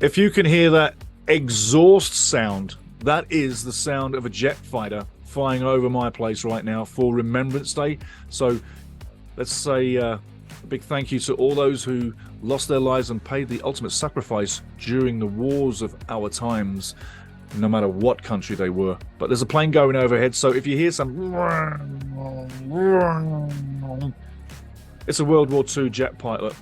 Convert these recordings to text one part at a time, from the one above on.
If you can hear that exhaust sound, that is the sound of a jet fighter flying over my place right now for Remembrance Day. So let's say a big thank you to all those who lost their lives and paid the ultimate sacrifice during the wars of our times, no matter what country they were. But there's a plane going overhead, so if you hear some, it's a World War II jet pilot.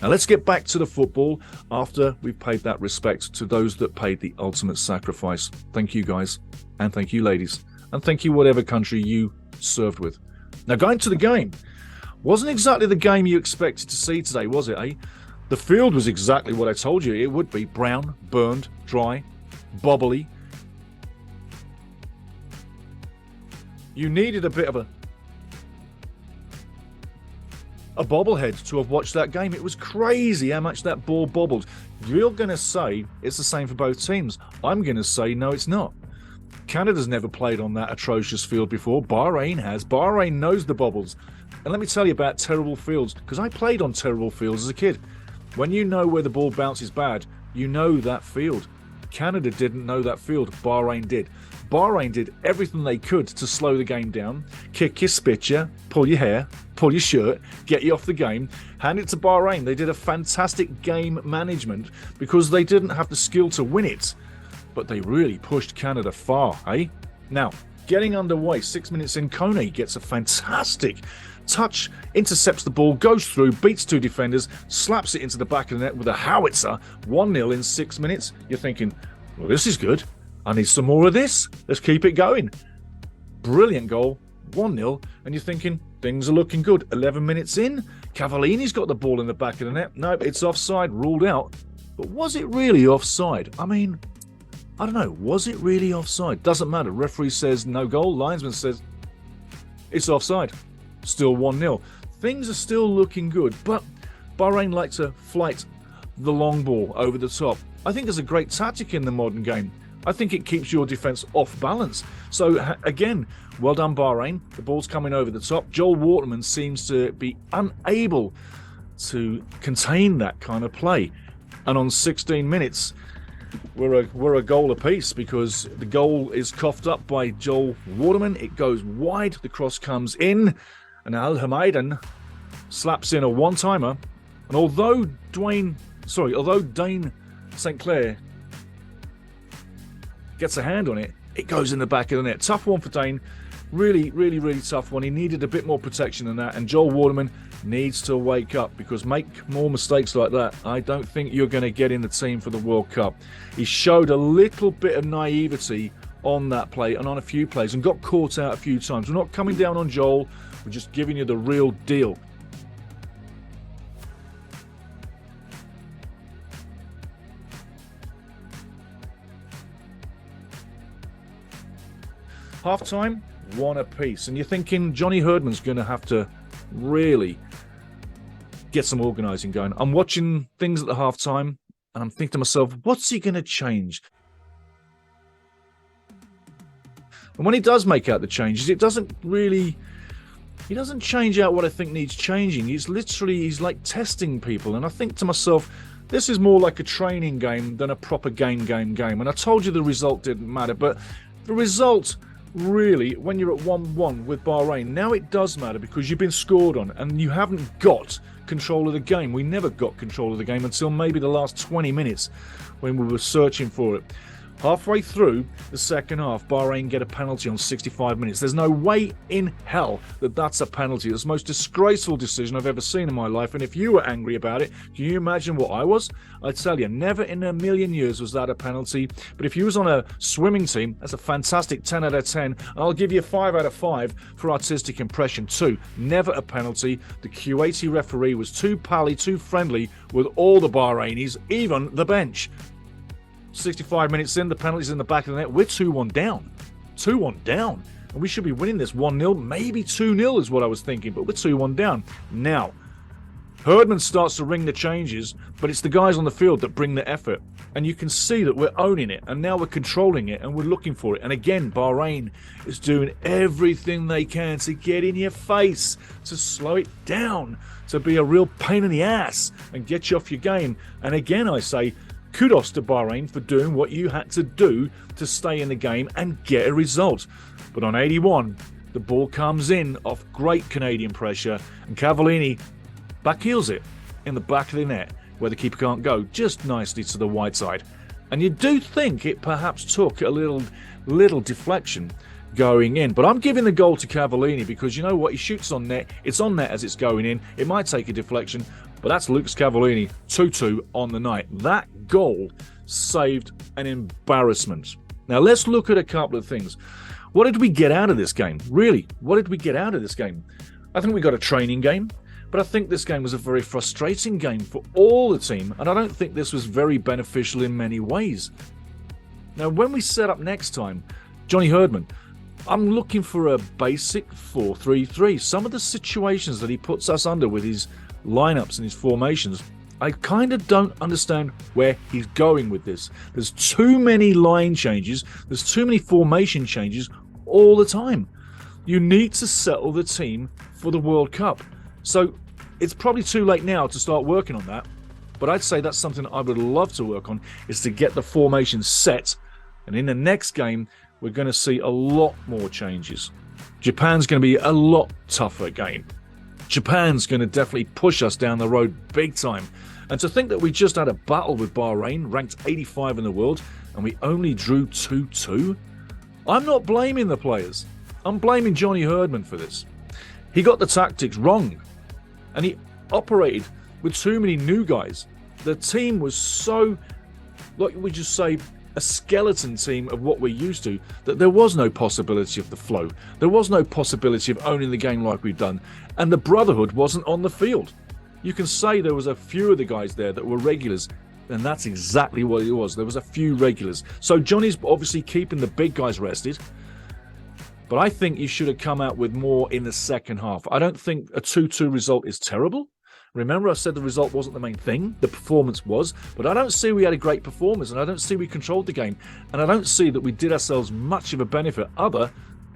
Now let's get back to the football after we've paid that respect to those that paid the ultimate sacrifice. Thank you guys, and thank you ladies, and thank you whatever country you served with. Now going to the game. Wasn't exactly the game you expected to see today, was it, eh? The field was exactly what I told you it would be. Brown, burned, dry, bobbly. You needed a bit of a bobblehead to have watched that game. It was crazy how much that ball bobbled. You're going to say it's the same for both teams. I'm going to say no, it's not. Canada's never played on that atrocious field before. Bahrain has. Bahrain knows the bobbles. And let me tell you about terrible fields, because I played on terrible fields as a kid. When you know where the ball bounces bad, you know that field. Canada didn't know that field. Bahrain did. Bahrain did everything they could to slow the game down, kick you, spit you, pull your hair, pull your shirt, get you off the game. Hand it to Bahrain. They did a fantastic game management because they didn't have the skill to win it, but they really pushed Canada far, eh? Now, getting underway, 6 minutes in, Kone gets a fantastic touch, intercepts the ball, goes through, beats two defenders, slaps it into the back of the net with a howitzer. 1-0 in 6 minutes. You're thinking, well, this is good. I need some more of this. Let's keep it going. Brilliant goal, 1-0, and you're thinking, things are looking good. 11 minutes in, Cavallini's got the ball in the back of the net. No, it's offside, ruled out. But was it really offside? I mean, I don't know. Was it really offside? Doesn't matter. Referee says no goal. Linesman says it's offside. Still 1-0. Things are still looking good, but Bahrain like to flight the long ball over the top. I think there's a great tactic in the modern game. I think it keeps your defence off balance. So again, well done Bahrain. The ball's coming over the top. Joel Waterman seems to be unable to contain that kind of play. And on 16 minutes, we're a goal apiece because the goal is coughed up by Joel Waterman. It goes wide. The cross comes in. And Al Hamaidan slaps in a one-timer. And although Dane St. Clair gets a hand on it, it goes in the back of the net. Tough one for Dane. Really, really, really tough one. He needed a bit more protection than that. And Joel Waterman needs to wake up, because make more mistakes like that, I don't think you're going to get in the team for the World Cup. He showed a little bit of naivety on that play and on a few plays and got caught out a few times. We're not coming down on Joel. We're just giving you the real deal. Half-time, one apiece. And you're thinking Johnny Herdman's going to have to really get some organising going. I'm watching things at the half-time, and I'm thinking to myself, what's he going to change? And when he does make out the changes, he doesn't change out what I think needs changing. He's like testing people. And I think to myself, this is more like a training game than a proper game. And I told you the result didn't matter, but the result, really, when you're at 1-1 with Bahrain, now it does matter because you've been scored on and you haven't got control of the game. We never got control of the game until maybe the last 20 minutes when we were searching for it. Halfway through the second half, Bahrain get a penalty on 65 minutes. There's no way in hell that that's a penalty. It's the most disgraceful decision I've ever seen in my life. And if you were angry about it, can you imagine what I was? I tell you, never in a million years was that a penalty. But if you was on a swimming team, that's a fantastic 10 out of 10. I'll give you a 5 out of 5 for artistic impression too. Never a penalty. The Kuwaiti referee was too pally, too friendly with all the Bahrainis, even the bench. 65 minutes in, the penalty's in the back of the net. We're 2-1 down. 2-1 down. And we should be winning this 1-0, maybe 2-0 is what I was thinking, but we're 2-1 down. Now, Herdman starts to ring the changes, but it's the guys on the field that bring the effort. And you can see that we're owning it, and now we're controlling it, and we're looking for it. And again, Bahrain is doing everything they can to get in your face, to slow it down, to be a real pain in the ass and get you off your game. And again, I say, kudos to Bahrain for doing what you had to do to stay in the game and get a result. But on 81, the ball comes in off great Canadian pressure, and Cavallini backheels it in the back of the net where the keeper can't go, just nicely to the wide side. And you do think it perhaps took a little deflection going in, but I'm giving the goal to Cavallini because you know what, he shoots on net, it's on net as it's going in, it might take a deflection, but that's Lucas Cavallini, 2-2 on the night. That goal saved an embarrassment. Now let's look at a couple of things. What did we get out of this game? Really, what did we get out of this game? I think we got a training game, but I think this game was a very frustrating game for all the team, and I don't think this was very beneficial in many ways. Now, when we set up next time, Johnny Herdman, I'm looking for a basic 4-3-3. Some of the situations that he puts us under with his lineups and his formations, I kind of don't understand where he's going with this. There's too many line changes, there's too many formation changes all the time. You need to settle the team for the World Cup. So it's probably too late now to start working on that, but I'd say that's something I would love to work on, is to get the formation set. And in the next game, we're going to see a lot more changes. Japan's going to be a lot tougher game. Japan's going to definitely push us down the road big time. And to think that we just had a battle with Bahrain, ranked 85 in the world, and we only drew 2-2? I'm not blaming the players. I'm blaming Johnny Herdman for this. He got the tactics wrong, and he operated with too many new guys. The team was so, like we just say, a skeleton team of what we're used to, that there was no possibility of the flow. There was no possibility of owning the game like we've done, and the brotherhood wasn't on the field. You can say there was a few of the guys there that were regulars, and that's exactly what it was. There was a few regulars. So Johnny's obviously keeping the big guys rested, but I think he should have come out with more in the second half. I don't think a 2-2 result is terrible. Remember, I said the result wasn't the main thing. The performance was. But I don't see we had a great performance, and I don't see we controlled the game. And I don't see that we did ourselves much of a benefit other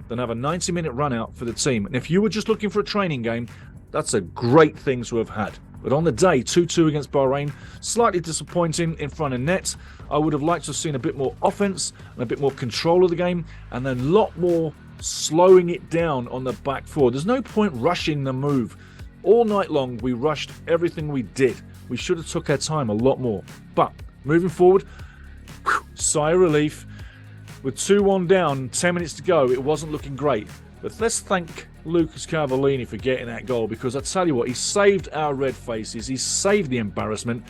than have a 90-minute run out for the team. And if you were just looking for a training game, that's a great thing to have had. But on the day, 2-2 against Bahrain, slightly disappointing in front of net. I would have liked to have seen a bit more offense and a bit more control of the game, and then a lot more slowing it down on the back four. There's no point rushing the move. All night long, we rushed everything we did. We should have took our time a lot more. But moving forward, sigh of relief. With 2-1 down, 10 minutes to go, it wasn't looking great. But let's thank Lucas Cavallini for getting that goal, because I tell you what, he saved our red faces. He saved the embarrassment.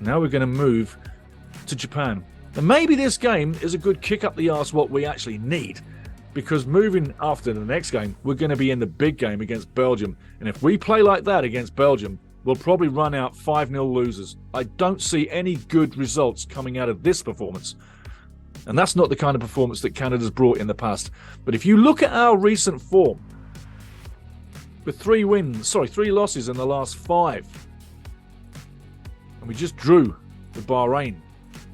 Now we're going to move to Japan. And maybe this game is a good kick up the arse what we actually need. Because moving after the next game, we're going to be in the big game against Belgium. And if we play like that against Belgium, we'll probably run out 5-0 losers. I don't see any good results coming out of this performance. And that's not the kind of performance that Canada's brought in the past. But if you look at our recent form, with 3 losses in the last 5, and we just drew with Bahrain,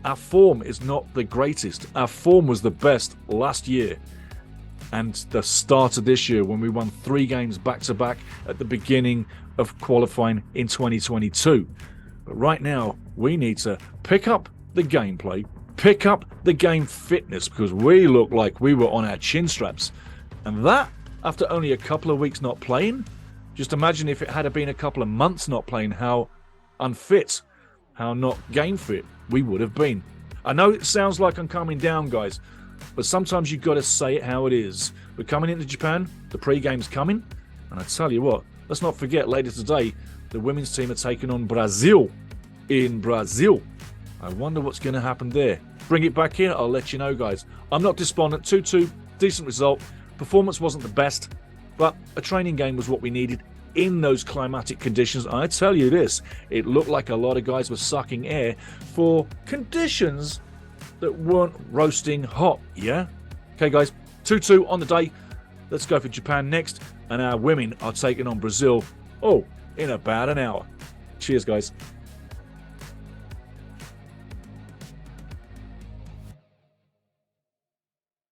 our form is not the greatest. Our form was the best last year. And the start of this year, when we won 3 games back-to-back at the beginning of qualifying in 2022. But right now, we need to pick up the gameplay, pick up the game fitness, because we look like we were on our chin straps. And that, after only a couple of weeks not playing, just imagine if it had been a couple of months not playing, how unfit, how not game fit we would have been. I know it sounds like I'm coming down, guys, but sometimes you've got to say it how it is. We're coming into Japan, the pre-game's coming, and I tell you what, let's not forget later today, the women's team are taking on Brazil in Brazil. I wonder what's going to happen there. Bring it back here, I'll let you know, guys. I'm not despondent. 2-2, decent result. Performance wasn't the best, but a training game was what we needed in those climatic conditions. I tell you this, it looked like a lot of guys were sucking air for conditions that weren't roasting hot, yeah? Okay, guys, 2-2 on the day. Let's go for Japan next, and our women are taking on Brazil, in about an hour. Cheers, guys.